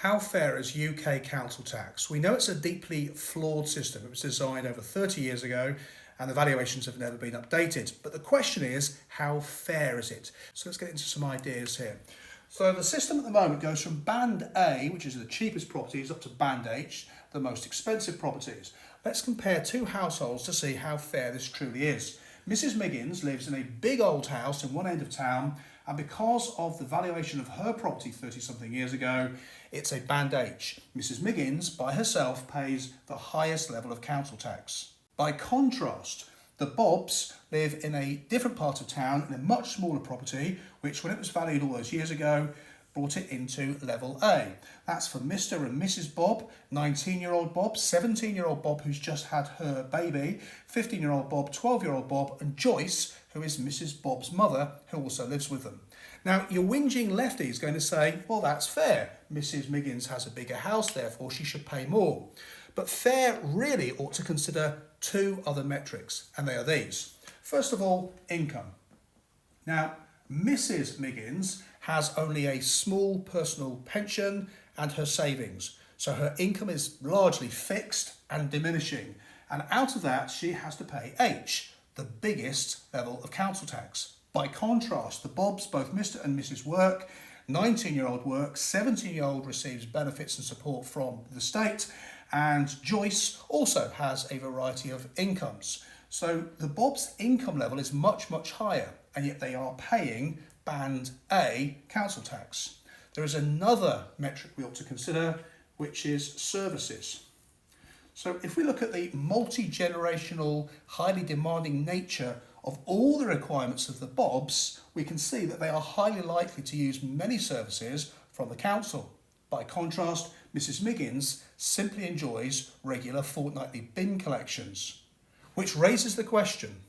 How fair is UK council tax? We know it's a deeply flawed system. It was designed over 30 years ago and the valuations have never been updated. But the question is, how fair is it? So let's get into some ideas here. So the system at the moment goes from Band A, which is the cheapest properties, up to Band H, the most expensive properties. Let's compare two households to see how fair this truly is. Mrs. Miggins lives in a big old house in one end of town, and because of the valuation of her property 30-something years ago, it's a Band H. Mrs. Miggins, by herself, pays the highest level of council tax. By contrast, the Bobs live in a different part of town in a much smaller property, which when it was valued all those years ago, brought it into level A. That's for Mr. and Mrs. Bob, 19-year-old Bob, 17-year-old Bob who's just had her baby, 15-year-old Bob, 12-year-old Bob, and Joyce, who is Mrs. Bob's mother, who also lives with them. Now, your whinging lefty is going to say, well, that's fair. Mrs. Miggins has a bigger house, therefore she should pay more. But fair really ought to consider two other metrics, and they are these. First of all, income. Now, Mrs. Miggins has only a small personal pension and her savings, so her income is largely fixed and diminishing, and out of that she has to pay H, the biggest level of council tax. By contrast, the Bobs, both Mr. and Mrs. work, 19-year-old works, 17-year-old receives benefits and support from the state, and Joyce also has a variety of incomes. So the Bob's income level is much, much higher, and yet they are paying Band A council tax. There is another metric we ought to consider, which is services. So if we look at the multi-generational, highly demanding nature of all the requirements of the Bobs, we can see that they are highly likely to use many services from the council. By contrast, Mrs. Miggins simply enjoys regular fortnightly bin collections, which raises the question,